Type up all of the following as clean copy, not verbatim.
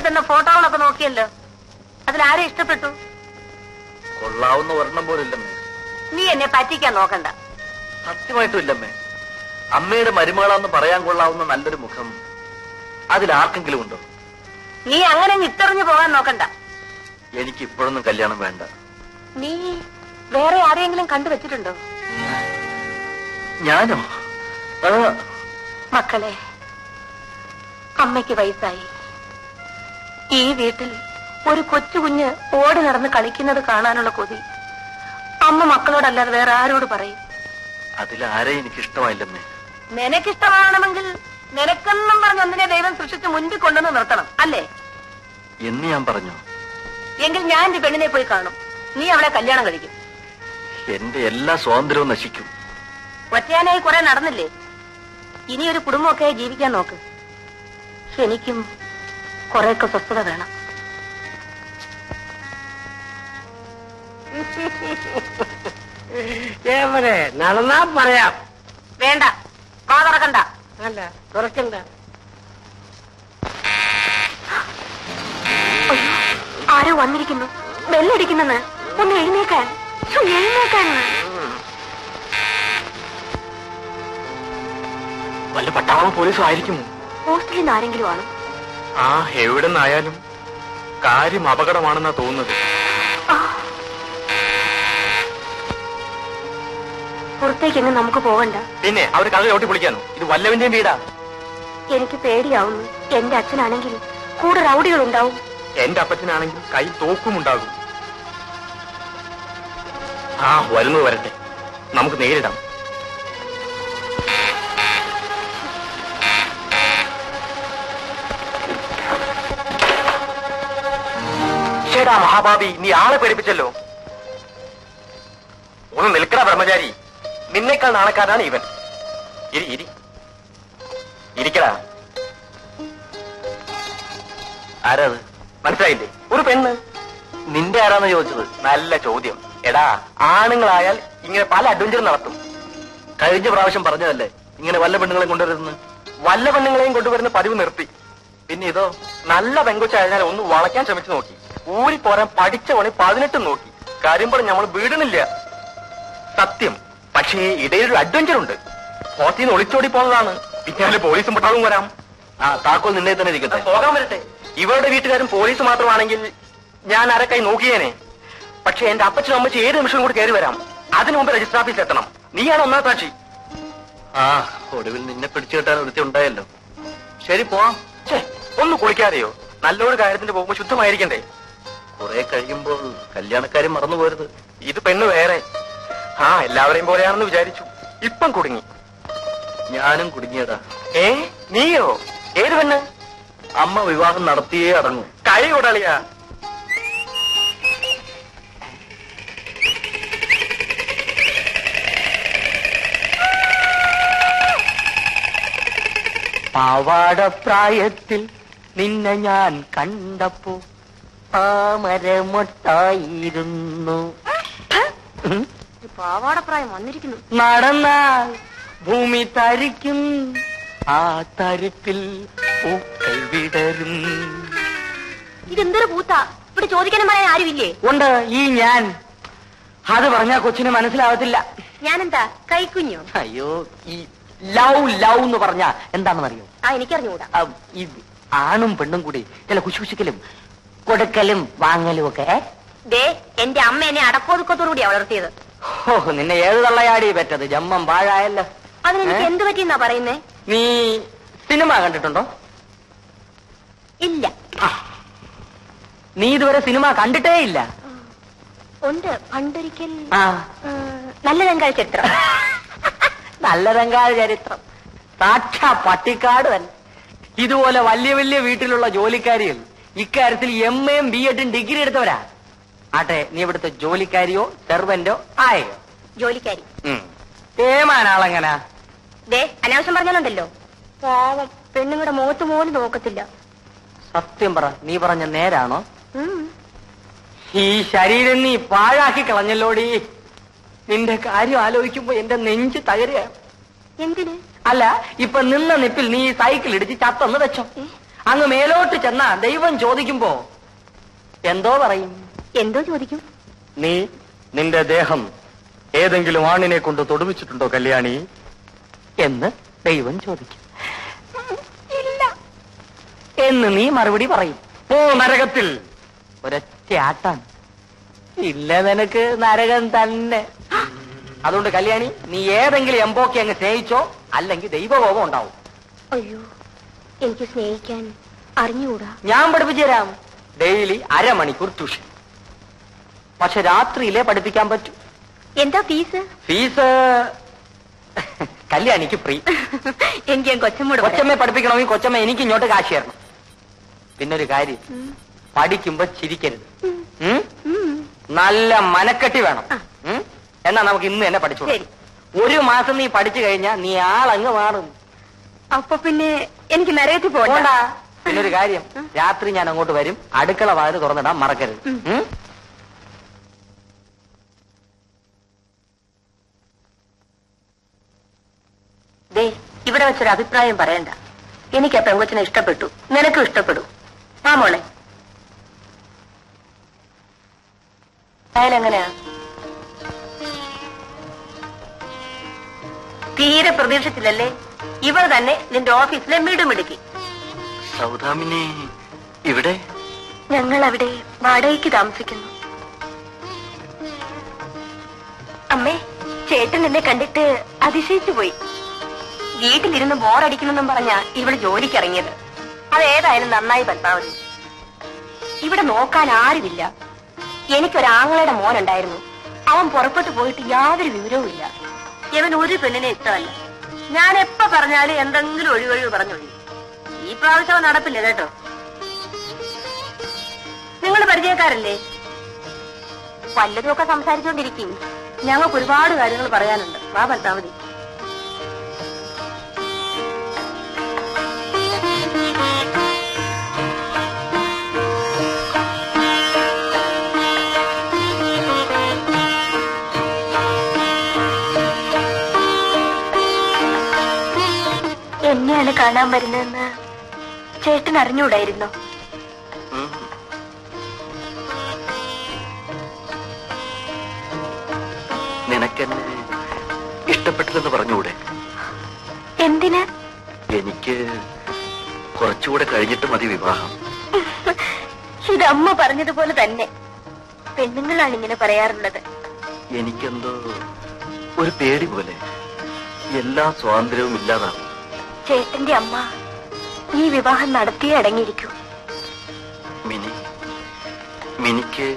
തന്ന ഫോട്ടോകളൊക്കെ നോക്കിയല്ലോ, അതിലാരെ ഇഷ്ടപ്പെട്ടു? കൊള്ളാവുന്ന ഒരെണ്ണം പോലില്ലമ്മേ. നീ എന്നെ പറ്റിക്കാൻ നോക്കണ്ട. സത്യമായിട്ടും ഇല്ലമ്മേ. അമ്മയുടെ മരുമകളാന്ന് പറയാൻ കൊള്ളാവുന്ന നല്ലൊരു മുഖം അതിലാർക്കെങ്കിലും ഉണ്ടോ? നീ അങ്ങനെ ഇട്ടെറിഞ്ഞു പോകാൻ നോക്കണ്ട. എനിക്ക് ഇപ്പോഴൊന്നും കല്യാണം വേണ്ട. നീ വേറെ ആരെയെങ്കിലും കണ്ടുവച്ചിട്ടുണ്ടോ? ഞാനോ? മക്കളെ, അമ്മയ്ക്ക് വയസ്സായി. ഈ വീട്ടിൽ ഒരു കൊച്ചു കുഞ്ഞ് ഓടി നടന്ന് കളിക്കുന്നത് കാണാനുള്ള കൊതി അമ്മ മക്കളോടല്ലാതെ വേറെ ആരോട് പറയും? അതിലാരെ എനിക്കിഷ്ടമായില്ലെന്നേ. നിനക്കിഷ്ടമാണെങ്കിൽ നിനക്കെന്നും പറഞ്ഞ് ഒന്നിനെ ദൈവം സൃഷ്ടിച്ച് മുൻപിൽ കൊണ്ടുവന്ന് നിർത്തണം, അല്ലേ? എന്ന് ഞാൻ പറഞ്ഞു. എങ്കിൽ ഞാൻ എന്റെ പെണ്ണിനെ പോയി കാണും. നീ അവളെ കല്യാണം കഴിക്കും. എന്റെ എല്ലാ സ്വാതന്ത്ര്യവും നശിക്കും. ഒറ്റയാനായി കുറെ നടന്നില്ലേ? ഇനി ഒരു കുടുംബമൊക്കെ ജീവിക്കാൻ നോക്ക്. എനിക്കും കുറെയൊക്കെ സ്വസ്ഥത വേണം. നടന്നാ പറയാം. വേണ്ട, വാ തുറക്കണ്ട. അല്ല, തുറക്കണ്ട. ആരോ വന്നിരിക്കുന്നു. ബെല്ലടിക്കുന്നെന്ന്. ഒന്ന് എഴുന്നേക്കാൻ, എഴുന്നേക്കാൻ. വല്ല പട്ടാളവും പോലീസും ആയിരിക്കുമോ? ഹോസ്റ്റലിൽ നിന്ന് ആരെങ്കിലും ആണ്. ആ, എവിടെ നിന്നായാലും കാര്യം അപകടമാണെന്നാ തോന്നുന്നത്. പുറത്തേക്കെങ്ങും നമുക്ക് പോകണ്ട. പിന്നെ അവര് കഥ ചോട്ടി പൊളിക്കാനോ? ഇത് വല്ലവന്റെയും വീടാ. എനിക്ക് പേടിയാവുന്നു. എന്റെ അച്ഛനാണെങ്കിൽ കൂടെ റൗഡികൾ ഉണ്ടാവും. എന്റെ അപ്പച്ചനാണെങ്കിൽ കൈ തോക്കുമുണ്ടാകും. ആ, വരുന്നത് വരട്ടെ, നമുക്ക് നേരിടാം. ചേടാ മഹാഭാവി, നീ ആളെ പേടിപ്പിച്ചല്ലോ. ഒന്ന് നിൽക്കണ ബ്രഹ്മചാരി, നിന്നേക്കാൾ നാണക്കാരനാണ് ഇവൻ. ഇരിക്കടാ. ആരാത്? മനസ്സിലായില്ലേ? ഒരു പെണ്ണ്. നിന്റെ ആരാന്ന് ചോദിച്ചത്? നല്ല ചോദ്യം. എടാ, ആണുങ്ങളായാൽ ഇങ്ങനെ പല അഡ്വഞ്ചറും നടത്തും. കഴിഞ്ഞ പ്രാവശ്യം പറഞ്ഞതല്ലേ ഇങ്ങനെ വല്ല പെണ്ണുങ്ങളെയും കൊണ്ടുവരുന്നു. വല്ല പെണ്ണുങ്ങളെയും കൊണ്ടുവരുന്ന പതിവ് നിർത്തി. പിന്നെ ഇതോ, നല്ല പെങ്കൊച്ചായതിനാൽ ഒന്ന് വളയ്ക്കാൻ ശ്രമിച്ചു നോക്കി. ഊരി പോരാൻ പഠിച്ച പണി 18 നോക്കി. കാര്യം പറഞ്ഞ് നമ്മൾ വീടുന്നില്ല. സത്യം. പക്ഷേ ഇടയിലൊരു അഡ്വഞ്ചർ ഉണ്ട്. ഹോസ്റ്റലിൽ നിന്ന് ഒളിച്ചോടി പോകുന്നതാണ്. പിന്നെ പോലീസും പട്ടാളവും വരാം. ആ, താക്കോൽ നിന്നെ തന്നെ ഇരിക്കട്ടെ. പോകാൻ വരട്ടെ. ഇവരുടെ വീട്ടുകാരും പോലീസ് മാത്രമാണെങ്കിൽ ഞാൻ അരക്കായി നോക്കിയേനെ. പക്ഷെ എന്റെ അപ്പച്ചനും അമ്മച്ചും ഏത് നിമിഷവും കൂടി കയറി വരാം. അതിനു മുമ്പ് രജിസ്റ്റർ ഓഫീസിൽ എത്തണം. നീയാണ് ഒന്നാം സാക്ഷി. ആ, ഒടുവിൽ നിന്നെ പിടിച്ചു കെട്ടാൻ ഒരുത്തി ഉണ്ടായല്ലോ. ശരി, പോവാം. ഒന്ന് കുളിക്കാതെയോ? നല്ലൊരു കാര്യത്തിന് പോകുമ്പോ ശുദ്ധമായിരിക്കണ്ടേ? കുറെ കഴിയുമ്പോൾ കല്യാണക്കാരും മറന്നു പോരുത്. ഇത് പെണ്ണ് വേറെ. ആ, എല്ലാവരെയും പോലെയാണെന്ന് വിചാരിച്ചു. ഇപ്പം കുടുങ്ങി. ഞാനും കുടുങ്ങിയടാ. നീയോ? ഏത് പെണ്ണ്? അമ്മ വിവാഹം നടത്തിയേ അടങ്ങും. കൈ കൊടളിയാ. പാവാടപ്രായത്തിൽ നിന്നെ ഞാൻ കണ്ടപ്പോ താമരമൊട്ടായിരുന്നു. പാവാടപ്രായം വന്നിരിക്കുന്നു. നടന്നാൽ ഭൂമി തരിക്കും, ആ തരിപ്പിൽ പൂക്കൾ വിടരും. ഇതെന്തൊരു പൂത്താ? ഇവിടെ ചോദിക്കാനും പറയാൻ ആരുമില്ലേ? ഉണ്ട്, ഈ ഞാൻ. അത് പറഞ്ഞാ കൊച്ചിന് മനസ്സിലാവത്തില്ല. ഞാനെന്താ കൈക്കുഞ്ഞോ? അയ്യോ, ഈ ലവ് ലവ് എന്ന് പറഞ്ഞാ എന്താണെന്നറിയോ? ആ, എനിക്കറിഞ്ഞുകൂടാ. ഈ ആണും പെണ്ണും കൂടി ചില കുശുകുശുക്കലും കൊടുക്കലും വാങ്ങലും ഒക്കെ. ദേ, എന്റെ അമ്മ എന്നെ അടക്കോതുക്കത്തോടുകൂടിയാ വളർത്തിയത്. ഓ, നിന്നെ ഏത് തള്ളയാടി പറ്റത്? ജമ്മം പാഴായല്ലോ. അതിനെനിക്ക് എന്ത് പറ്റിയെന്നാ പറയുന്നേ? നീ സിനിമ കണ്ടിട്ടുണ്ടോ? ഇല്ല. നീ ഇതുവരെ സിനിമ കണ്ടിട്ടേ ഇല്ല? ഉണ്ട്, പണ്ടൊരിക്കൽ. നല്ല രംഗാൾ ചരിത്രം. നല്ല രംഗാൾ ചരിത്രം സാക്ഷാ പട്ടിക്കാട് തന്നെ. ഇതുപോലെ വലിയ വലിയ വീട്ടിലുള്ള ജോലിക്കാരികൾ ഇക്കാര്യത്തിൽ MA യും BEd ഡിഗ്രി എടുത്തവരാ. ആട്ടെ, നീ ഇവിടുത്തെ ജോലിക്കാരിയോ സെർവന്റോ ആയോ? ജോലിക്കാരി. ഏമാനാളെങ്ങനാ? ദേ, അനാവശ്യം പറഞ്ഞാലുണ്ടല്ലോ. പാവം, പെണ്ണുങ്ങളുടെ മുഖത്ത് പോലും നോക്കത്തില്ല. സത്യം പറ, നീ പറഞ്ഞ നേരാണോ? ഈ ശരീരം നീ പാഴാക്കി കളഞ്ഞല്ലോടി. നിന്റെ കാര്യം ആലോചിക്കുമ്പോ എന്റെ നെഞ്ച് തകരുക. എന്തിന്? അല്ല, ഇപ്പൊ നിന്ന നിപ്പിൽ നീ സൈക്കിൾ ഇടിച്ച് ചത്തെന്ന് വെച്ചോ. അങ്ങ് മേലോട്ട് ചെന്നാ ദൈവം ചോദിക്കുമ്പോ എന്തോ പറയും? എന്തോ ചോദിക്കും? നീ നിന്റെ ദേഹം ഏതെങ്കിലും ആണിനെ കൊണ്ട് തൊടുവിച്ചിട്ടുണ്ടോ കല്യാണി എന്ന് ദൈവം ചോദിക്കും. ഇല്ല എന്ന് നീ മറുപടി പറയും. ഓ നരകത്തിൽ. ഒരൊറ്റ ആട്ടാണ്. ഇല്ല, നിനക്ക് നരകം തന്നെ. അതുകൊണ്ട് കല്യാണി, നീ ഏതെങ്കിലും എംബോക്കെ അങ്ങ് സ്നേഹിച്ചോ, അല്ലെങ്കിൽ ദൈവകോപം ഉണ്ടാവും. അയ്യോ, എനിക്ക് സ്നേഹിക്കാൻ അറിഞ്ഞുകൂടാ. ഞാൻ പഠിപ്പിച്ചു തരാം. ഡെയിലി അരമണിക്കൂർ ട്യൂഷൻ. പക്ഷെ രാത്രിയിലേ പഠിപ്പിക്കാൻ പറ്റൂ. എന്താ ഫീസ്? Fees കല്യാണിക്ക് free. എനിക്ക് ഞാൻ കൊച്ചമ്മോട് കൊച്ചമ്മയെ പഠിപ്പിക്കണമെങ്കിൽ കൊച്ചമ്മ എനിക്ക് ഇങ്ങോട്ട് കാശ് തരണം. പിന്നൊരു കാര്യം, പഠിക്കുമ്പോ ചിരിക്കരുത്. നല്ല മനക്കെട്ടി വേണം. എന്നാ നമുക്ക് ഇന്ന് തന്നെ പഠിച്ചു. ഒരു മാസം നീ പഠിച്ചു കഴിഞ്ഞാ നീ ആളങ്ങ് മാറും. അപ്പൊ പിന്നെ എനിക്ക് നരകത്തിൽ പോകണ്ട. പിന്നൊരു കാര്യം, രാത്രി ഞാൻ അങ്ങോട്ട് വരും. അടുക്കള വാതിൽ തുറന്നിടാൻ മറക്കരുത്. ഇവിടെ വെച്ചൊരു അഭിപ്രായം പറയണ്ട. എനിക്ക് ആ പെങ്കൊച്ചിനെ ഇഷ്ടപ്പെട്ടു, നിനക്കും ഇഷ്ടപ്പെടും. ആ മോളെ, അയാളെങ്ങനെയാ? തീരെ പ്രതീക്ഷിച്ചില്ലല്ലേ? ഇവൾ തന്നെ നിന്റെ ഓഫീസിലെ മിടുമിടുക്കി. സൗദാമിനി ഇവിടെ? ഞങ്ങൾ അവിടെ വാടകയ്ക്ക് താമസിക്കുന്നു. അമ്മേ, ചേട്ടൻ എന്നെ കണ്ടിട്ട് അതിശയിച്ചു പോയി. വീട്ടിലിരുന്ന് ബോറടിക്കുന്നെന്നും പറഞ്ഞാ ഇവള് ജോലിക്കിറങ്ങിയത്. അതേതായാലും നന്നായി പത്മാവതി. ഇവിടെ നോക്കാൻ ആരുമില്ല. എനിക്കൊരാങ്ങളുടെ മോനുണ്ടായിരുന്നു. അവൻ പുറപ്പെട്ടു പോയിട്ട് യാതൊരു വിവരവും ഇല്ല. ഇവൻ ഒരു പെണ്ണിനെ ഇഷ്ടമല്ല. ഞാൻ എപ്പോ പറഞ്ഞാലും എന്തെങ്കിലും ഒഴിവൊഴിവ് പറഞ്ഞൊഴി. ഈ പ്രാവശ്യം നടപ്പില്ല കേട്ടോ. നിങ്ങൾ പരിചയക്കാരല്ലേ? വല്ലതുമൊക്കെ സംസാരിച്ചുകൊണ്ടിരിക്കും. ഞങ്ങൾക്ക് ഒരുപാട് കാര്യങ്ങൾ പറയാനുണ്ട്. വാ പത്മാവതി. എന്നെയാണ് കാണാൻ വരുന്നതെന്ന് ചേട്ടൻ അറിഞ്ഞൂടായിരുന്നോ? നിനക്കെന്നെ ഇഷ്ടപ്പെട്ടില്ലെന്ന് പറഞ്ഞൂടെ? എന്തിന്? എനിക്ക് കുറച്ചുകൂടെ കഴിഞ്ഞിട്ട് മതി വിവാഹം. ഇതമ്മ പറഞ്ഞതുപോലെ തന്നെ. പെണ്ണുങ്ങളാണ് ഇങ്ങനെ പറയാറുള്ളത്. എനിക്കെന്തോ ഒരു പേടി പോലെ. എല്ലാ സ്വാതന്ത്ര്യവും ഇല്ലാതാണ്. ചേട്ടന്റെ അമ്മ ഈ വിവാഹം നടത്തിയേ അടങ്ങിയിരിക്കൂ. മിനിക്ക്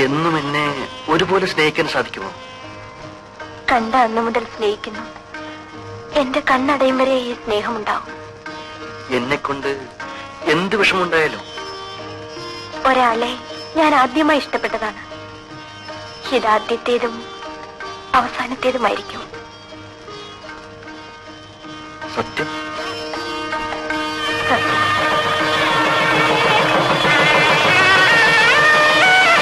എന്നും എന്നെ ഒരുപോലെ സ്നേഹിക്കാൻ സാധിക്കുമോ? കണ്ട അന്നു മുതൽ സ്നേഹിക്കുന്നു. എന്റെ കണ്ണടയും വരെ ഈ സ്നേഹമുണ്ടാവും. എന്നെക്കൊണ്ട് എന്ത് വിഷമുണ്ടായാലും ഒരാളെ ഞാൻ ആദ്യമായി ഇഷ്ടപ്പെട്ടതാണ്. ഇതാദ്യത്തേതും അവസാനത്തേതുമായിരിക്കും. സത്യം. സത്യം.